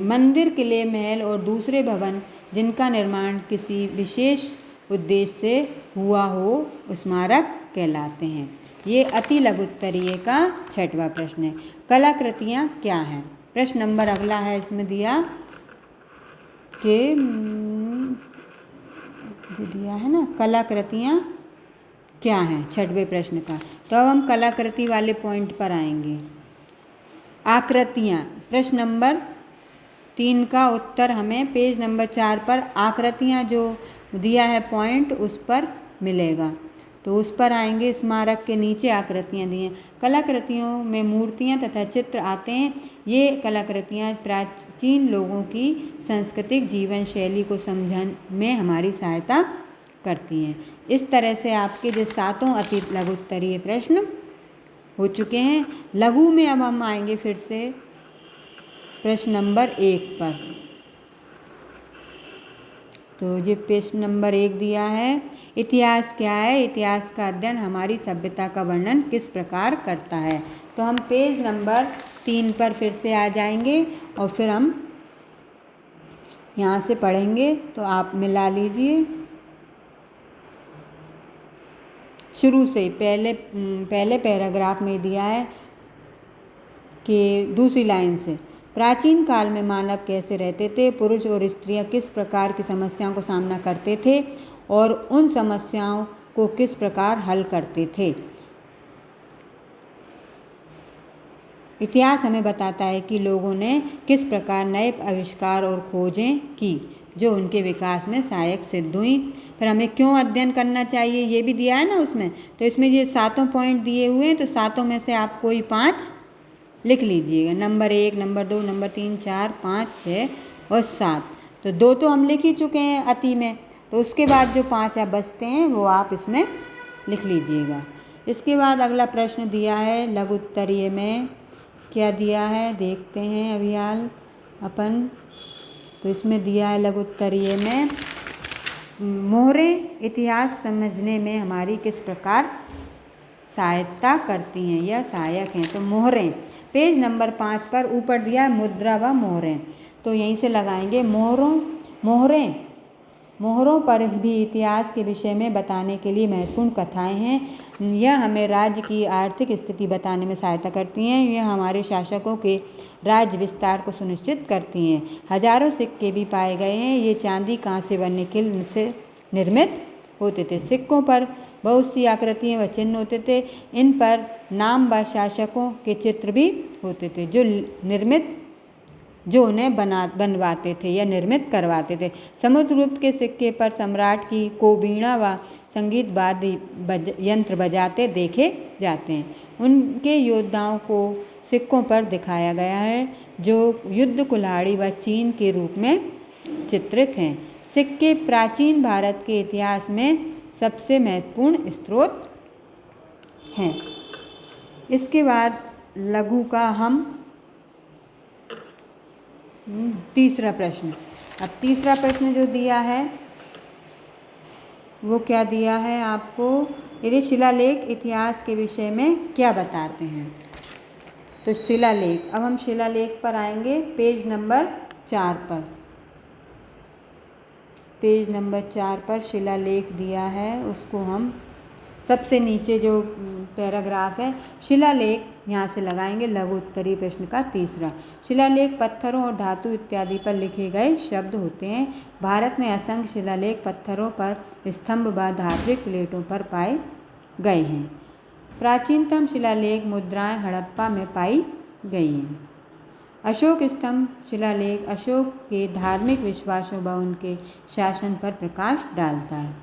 मंदिर, किले, महल और दूसरे भवन जिनका निर्माण किसी विशेष उद्देश्य से हुआ हो, स्मारक कहलाते हैं। ये अति लघुत्तरीय का 6वां प्रश्न है। कलाकृतियाँ क्या हैं? प्रश्न नंबर अगला है, इसमें दिया कि जो दिया है ना, कलाकृतियाँ क्या हैं, 6वें प्रश्न का। तो अब हम कलाकृति वाले पॉइंट पर आएंगे। आकृतियाँ, प्रश्न नंबर 3 का उत्तर हमें पेज नंबर 4 पर आकृतियाँ जो दिया है पॉइंट, उस पर मिलेगा। तो उस पर आएंगे, स्मारक के नीचे आकृतियाँ दी हैं। कलाकृतियों में मूर्तियाँ तथा चित्र आते हैं। ये कलाकृतियाँ प्राचीन लोगों की सांस्कृतिक जीवन शैली को समझने में हमारी सहायता करती हैं। इस तरह से आपके जो 7 अति लघुत्तरीय प्रश्न हो चुके हैं। लघु में अब हम आएंगे फिर से प्रश्न नंबर 1 पर। तो ये प्रश्न नंबर 1 दिया है, इतिहास क्या है? इतिहास का अध्ययन हमारी सभ्यता का वर्णन किस प्रकार करता है? तो हम पेज नंबर 3 पर फिर से आ जाएंगे और फिर हम यहाँ से पढ़ेंगे, तो आप मिला लीजिए शुरू से। पहले पैराग्राफ में दिया है कि दूसरी लाइन से, प्राचीन काल में मानव कैसे रहते थे, पुरुष और स्त्रियां किस प्रकार की समस्याओं को सामना करते थे और उन समस्याओं को किस प्रकार हल करते थे। इतिहास हमें बताता है कि लोगों ने किस प्रकार नए आविष्कार और खोजें की जो उनके विकास में सहायक सिद्ध हुई। फिर हमें क्यों अध्ययन करना चाहिए ये भी दिया है ना उसमें। तो इसमें ये 7 पॉइंट दिए हुए हैं, तो 7 में से आप कोई 5 लिख लीजिएगा। नंबर 1, नंबर 2, नंबर 3, 4, 5, 6 और 7। तो 2 तो हम लिख ही चुके हैं अति में, तो उसके बाद जो 5 आप बचते हैं वो आप इसमें लिख लीजिएगा। इसके बाद अगला प्रश्न दिया है लघु उत्तरीय में, क्या दिया है देखते हैं अभी हाल अपन। तो इसमें दिया है लघु उत्तरीय में, मोहरें इतिहास समझने में हमारी किस प्रकार सहायता करती हैं या सहायक हैं। तो मोहरें पेज नंबर 5 पर ऊपर दिया है मुद्रा व मोहरें, तो यहीं से लगाएंगे। मोहरों पर भी इतिहास के विषय में बताने के लिए महत्वपूर्ण कथाएं हैं। यह हमें राज्य की आर्थिक स्थिति बताने में सहायता करती हैं। यह हमारे शासकों के राज्य विस्तार को सुनिश्चित करती हैं। हजारों सिक्के भी पाए गए हैं। ये चांदी कांसे व निकिल से निर्मित होते थे। सिक्कों पर बहुत सी आकृतियाँ व चिन्ह होते थे। इन पर नाम व शासकों के चित्र भी होते थे जो उन्हें बनवाते थे या निर्मित करवाते थे। समुद्रगुप्त के सिक्के पर सम्राट को वीणा व संगीत वाद्य यंत्र बजाते देखे जाते हैं। उनके योद्धाओं को सिक्कों पर दिखाया गया है जो युद्ध कुल्हाड़ी व चीन के रूप में चित्रित हैं। सिक्के प्राचीन भारत के इतिहास में सबसे महत्वपूर्ण स्रोत हैं। इसके बाद लघु का हम तीसरा प्रश्न। अब तीसरा प्रश्न जो दिया है वो क्या दिया है आपको, यदि शिलालेख इतिहास के विषय में क्या बताते हैं। तो शिलालेख, अब हम शिलालेख पर आएंगे पेज नंबर 4 पर। पेज नंबर 4 पर शिलालेख दिया है, उसको हम सबसे नीचे जो पैराग्राफ है शिलालेख यहाँ से लगाएंगे। लघु उत्तरीय प्रश्न का तीसरा, शिलालेख पत्थरों और धातु इत्यादि पर लिखे गए शब्द होते हैं। भारत में असंख्य शिलालेख पत्थरों पर, स्तंभ व धार्मिक प्लेटों पर पाए गए हैं। प्राचीनतम शिलालेख मुद्राएं हड़प्पा में पाई गई हैं। अशोक स्तंभ शिलालेख अशोक के धार्मिक विश्वासों व उनके शासन पर प्रकाश डालता है।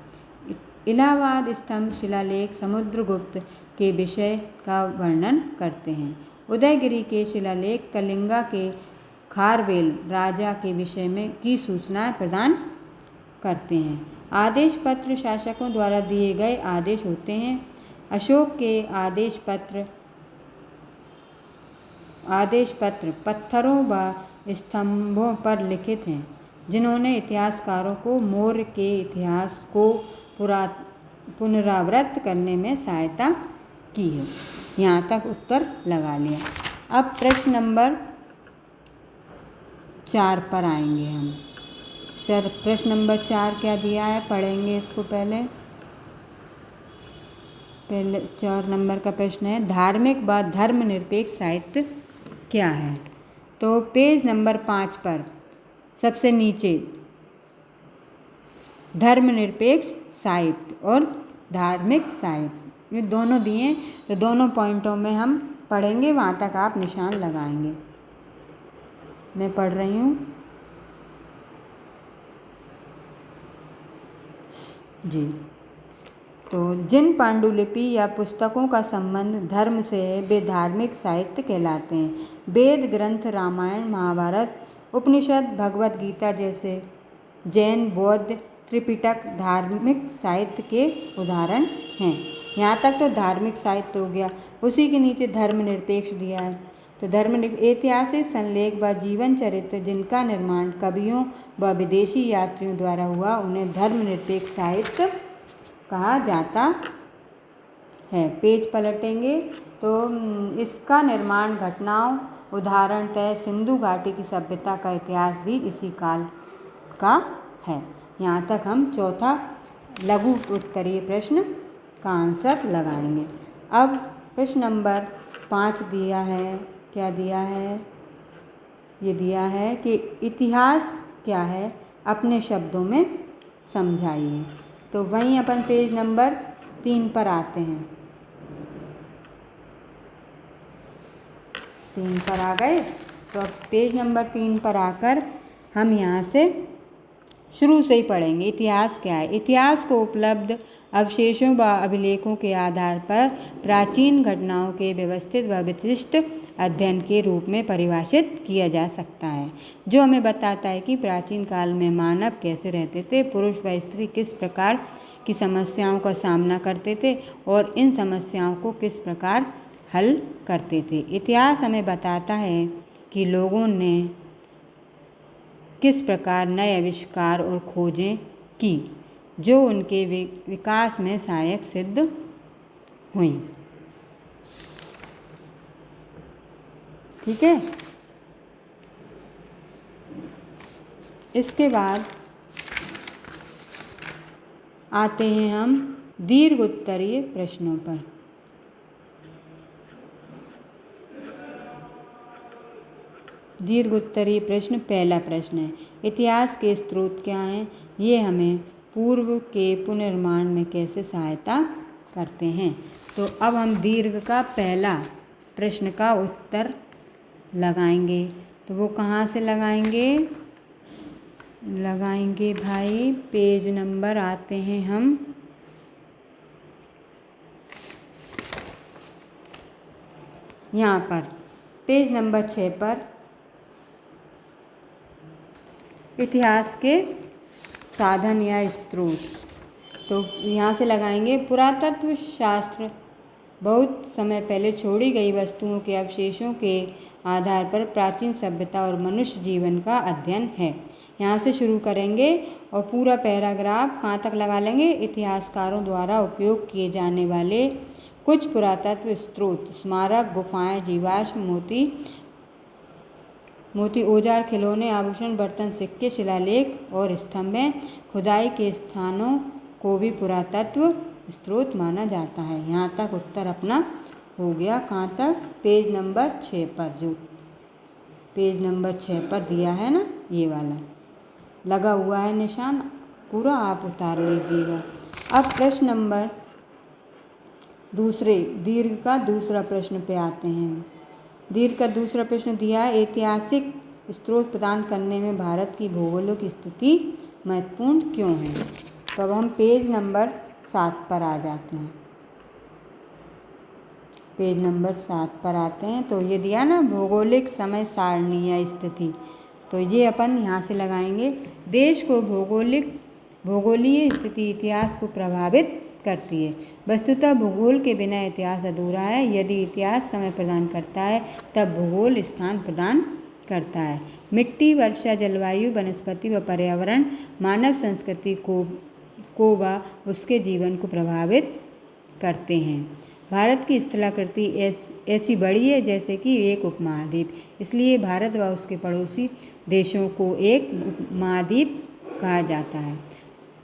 इलाहाबाद स्तंभ शिलालेख समुद्रगुप्त के विषय का वर्णन करते हैं। उदयगिरी के शिलालेख कलिंगा के खारवेल राजा के विषय में की सूचनाएं प्रदान करते हैं। आदेश पत्र शासकों द्वारा दिए गए आदेश होते हैं। अशोक के आदेश पत्र पत्थरों व स्तंभों पर लिखित हैं, जिन्होंने इतिहासकारों को मौर्य के इतिहास को पुनरावृत्त करने में सहायता की है। यहाँ तक उत्तर लगा लिया। अब प्रश्न नंबर 4 पर आएंगे हम। प्रश्न नंबर 4 क्या दिया है पढ़ेंगे इसको। पहले 4 नंबर का प्रश्न है, धार्मिक व धर्मनिरपेक्ष साहित्य क्या है। तो पेज नंबर 5 पर सबसे नीचे धर्मनिरपेक्ष साहित्य और धार्मिक साहित्य ये दोनों दिए, तो दोनों पॉइंटों में हम पढ़ेंगे, वहाँ तक आप निशान लगाएंगे। मैं पढ़ रही हूँ जी। तो जिन पांडुलिपि या पुस्तकों का संबंध धर्म से है वे धार्मिक साहित्य कहलाते हैं। वेद ग्रंथ रामायण महाभारत उपनिषद भगवत गीता जैसे जैन बौद्ध त्रिपिटक धार्मिक साहित्य के उदाहरण हैं। यहाँ तक तो धार्मिक साहित्य हो गया। उसी के नीचे धर्मनिरपेक्ष दिया है। तो ऐतिहासिक संलेख व जीवन चरित्र जिनका निर्माण कवियों व विदेशी यात्रियों द्वारा हुआ उन्हें धर्मनिरपेक्ष साहित्य कहा जाता है। पेज पलटेंगे तो इसका निर्माण घटनाओं उदाहरणतः सिंधु घाटी की सभ्यता का इतिहास भी इसी काल का है। यहाँ तक हम चौथा लघु उत्तरीय प्रश्न का आंसर लगाएंगे। अब प्रश्न नंबर 5 दिया है, क्या दिया है, ये दिया है कि इतिहास क्या है, अपने शब्दों में समझाइए। तो वहीं अपन पेज नंबर 3 पर आते हैं। 3 पर आ गए। तो अब पेज नंबर 3 पर आकर हम यहाँ से शुरू से ही पढ़ेंगे। इतिहास क्या है? इतिहास को उपलब्ध अवशेषों व अभिलेखों के आधार पर प्राचीन घटनाओं के व्यवस्थित व विशिष्ट अध्ययन के रूप में परिभाषित किया जा सकता है, जो हमें बताता है कि प्राचीन काल में मानव कैसे रहते थे, पुरुष व स्त्री किस प्रकार की समस्याओं का सामना करते थे और इन समस्याओं को किस प्रकार हल करते थे। इतिहास हमें बताता है कि लोगों ने किस प्रकार नए आविष्कार और खोजें की, जो उनके विकास में सहायक सिद्ध हुई। ठीक है। इसके बाद आते हैं हम दीर्घ उत्तरीय प्रश्नों पर। दीर्घ उत्तरीय प्रश्न, पहला प्रश्न है, इतिहास के स्रोत क्या हैं? ये हमें पूर्व के पुनर्निर्माण में कैसे सहायता करते हैं। तो अब हम दीर्घ का पहला प्रश्न का उत्तर लगाएंगे। तो वो कहाँ से लगाएंगे भाई, पेज नंबर आते हैं हम यहाँ पर, पेज नंबर 6 पर। इतिहास के साधन या स्रोत, तो यहाँ से लगाएंगे पुरातत्व शास्त्र बहुत समय पहले छोड़ी गई वस्तुओं के अवशेषों के आधार पर प्राचीन सभ्यता और मनुष्य जीवन का अध्ययन है। यहाँ से शुरू करेंगे और पूरा पैराग्राफ कहाँ तक लगा लेंगे। इतिहासकारों द्वारा उपयोग किए जाने वाले कुछ पुरातत्व स्रोत, स्मारक, गुफाएं, जीवाश्म, मोती, औजार, खिलौने, आभूषण, बर्तन, सिक्के, शिलालेख और स्तंभें, खुदाई के स्थानों को भी पुरातत्व स्रोत माना जाता है। यहाँ तक उत्तर अपना हो गया। कहाँ तक? पेज नंबर 6 पर, जो पेज नंबर 6 पर दिया है ना, ये वाला लगा हुआ है निशान, पूरा आप उतार लीजिएगा। अब प्रश्न नंबर दूसरे, दीर्घ का दूसरा प्रश्न पे आते हैं। दीर्घ का दूसरा प्रश्न दिया है, ऐतिहासिक स्रोत प्रदान करने में भारत की भौगोलिक स्थिति महत्वपूर्ण क्यों है? तो अब हम पेज नंबर 7 पर आ जाते हैं। पेज नंबर 7 पर आते हैं। तो ये दिया ना, भौगोलिक समय सारणी या स्थिति, तो ये अपन यहाँ से लगाएंगे। देश को भूगोलीय स्थिति इतिहास को प्रभावित करती है। वस्तुतः भूगोल के बिना इतिहास अधूरा है। यदि इतिहास समय प्रदान करता है, तब भूगोल स्थान प्रदान करता है। मिट्टी, वर्षा, जलवायु, वनस्पति व पर्यावरण मानव संस्कृति को व उसके जीवन को प्रभावित करते हैं। भारत की स्थलाकृति ऐसी बड़ी है जैसे कि एक उपमहाद्वीप, इसलिए भारत व उसके पड़ोसी देशों को एक उपमहाद्वीप कहा जाता है।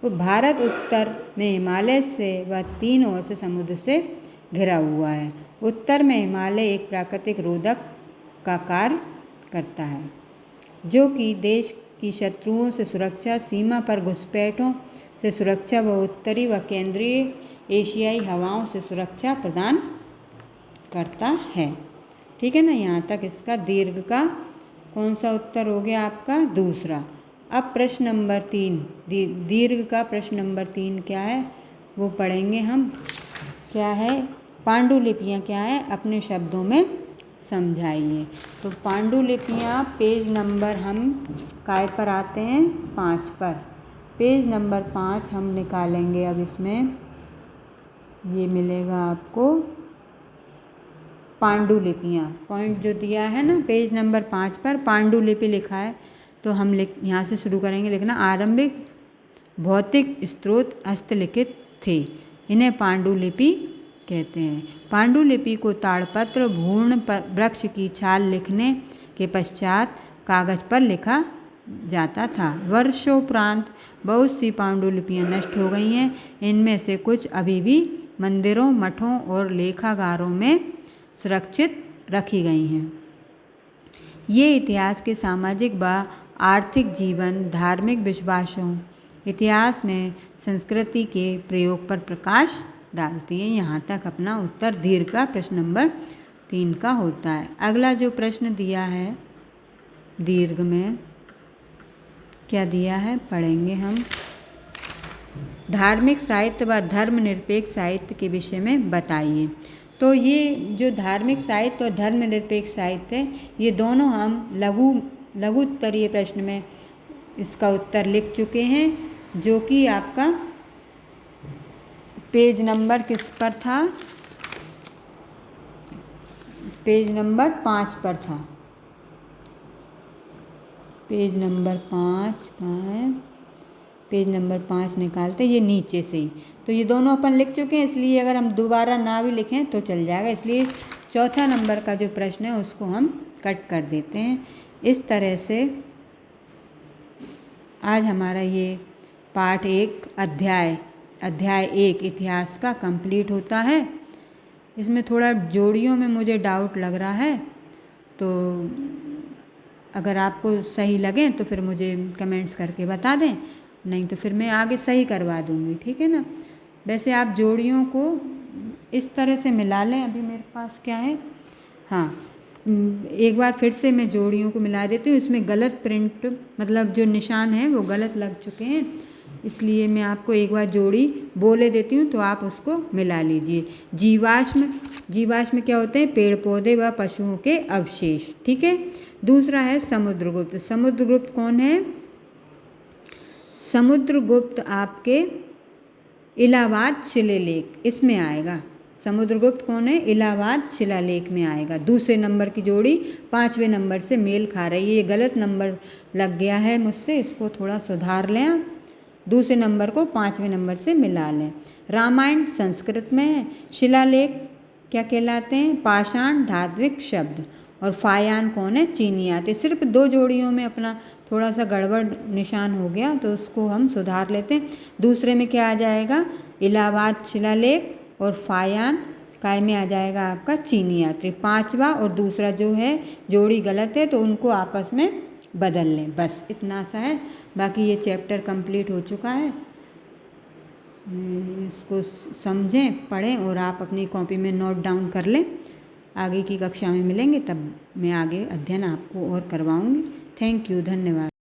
तो भारत उत्तर में हिमालय से व 3 ओर से समुद्र से घिरा हुआ है। उत्तर में हिमालय एक प्राकृतिक रोधक का कार्य करता है, जो कि देश की शत्रुओं से सुरक्षा, सीमा पर घुसपैठों से सुरक्षा व उत्तरी व केंद्रीय एशियाई हवाओं से सुरक्षा प्रदान करता है। ठीक है ना, यहाँ तक इसका दीर्घ का कौन सा उत्तर हो गया आपका? दूसरा। अब प्रश्न नंबर 3, दीर्घ का प्रश्न नंबर 3 क्या है वो पढ़ेंगे हम। क्या है? पांडुलिपियाँ क्या है, अपने शब्दों में समझाइए। तो पांडुलिपियाँ, पेज नंबर हम काय पर आते हैं? 5 पर। पेज नंबर 5 हम निकालेंगे। अब इसमें ये मिलेगा आपको पांडुलिपियाँ, पॉइंट जो दिया है ना पेज नंबर 5 पर पांडुलिपि लिखा है। तो हम यहाँ से शुरू करेंगे लिखना। आरंभिक भौतिक स्रोत हस्तलिखित थे, इन्हें पांडुलिपि कहते हैं। पांडुलिपि को ताड़पत्र, भूर्ण वृक्ष की छाल लिखने के पश्चात कागज पर लिखा जाता था। वर्षोपरांत बहुत सी पांडुलिपियाँ नष्ट हो गई हैं। इनमें से कुछ अभी भी मंदिरों, मठों और लेखागारों में सुरक्षित रखी गई हैं। ये इतिहास के सामाजिक व आर्थिक जीवन, धार्मिक विश्वासों, इतिहास में संस्कृति के प्रयोग पर प्रकाश डालती है। यहाँ तक अपना उत्तर दीर्घ का प्रश्न नंबर 3 का होता है। अगला जो प्रश्न दिया है दीर्घ में क्या दिया है पढ़ेंगे हम। धार्मिक साहित्य व धर्मनिरपेक्ष साहित्य के विषय में बताइए। तो ये जो धार्मिक साहित्य और धर्मनिरपेक्ष साहित्य है, ये दोनों हम लघु उत्तरीय प्रश्न में इसका उत्तर लिख चुके हैं, जो कि आपका पेज नंबर किस पर था, पेज नंबर 5 पर था। पेज नंबर 5 कहाँ है, पेज नंबर 5 निकालते, ये नीचे से ही। तो ये दोनों अपन लिख चुके हैं, इसलिए अगर हम दोबारा ना भी लिखें तो चल जाएगा। इसलिए चौथा नंबर का जो प्रश्न है उसको हम कट कर देते हैं। इस तरह से आज हमारा ये पाठ 1 अध्याय 1 इतिहास का कंप्लीट होता है। इसमें थोड़ा जोड़ियों में मुझे डाउट लग रहा है, तो अगर आपको सही लगे तो फिर मुझे कमेंट्स करके बता दें, नहीं तो फिर मैं आगे सही करवा दूँगी, ठीक है ना। वैसे आप जोड़ियों को इस तरह से मिला लें। अभी मेरे पास क्या है, हाँ, एक बार फिर से मैं जोड़ियों को मिला देती हूँ। इसमें गलत प्रिंट मतलब जो निशान है वो गलत लग चुके हैं, इसलिए मैं आपको एक बार जोड़ी बोले देती हूँ तो आप उसको मिला लीजिए। जीवाश्म क्या होते हैं, पेड़ पौधे व पशुओं के अवशेष, ठीक है। दूसरा है समुद्रगुप्त। समुद्रगुप्त कौन है, समुद्रगुप्त आपके इलाहाबाद शिलालेख इसमें आएगा। समुद्रगुप्त कौन है, इलाहाबाद शिलालेख में आएगा। दूसरे नंबर की जोड़ी 5वें नंबर से मेल खा रही है। ये गलत नंबर लग गया है मुझसे, इसको थोड़ा सुधार लें आप। दूसरे नंबर को 5वें नंबर से मिला लें। रामायण संस्कृत में है। शिलालेख क्या कहलाते हैं, पाषाण धात्विक शब्द। और फायान कौन है, चीनी आते। सिर्फ 2 जोड़ियों में अपना थोड़ा सा गड़बड़ निशान हो गया, तो उसको हम सुधार लेते हैं। दूसरे में क्या आ जाएगा, इलाहाबाद शिलालेख, और फायान काय में आ जाएगा आपका चीनी यात्री। 5वां और दूसरा जो है जोड़ी गलत है, तो उनको आपस में बदल लें। बस इतना सा है, बाकी ये चैप्टर कंप्लीट हो चुका है। इसको समझें, पढ़ें और आप अपनी कॉपी में नोट डाउन कर लें। आगे की कक्षा में मिलेंगे, तब मैं आगे अध्ययन आपको और करवाऊंगी। थैंक यू, धन्यवाद।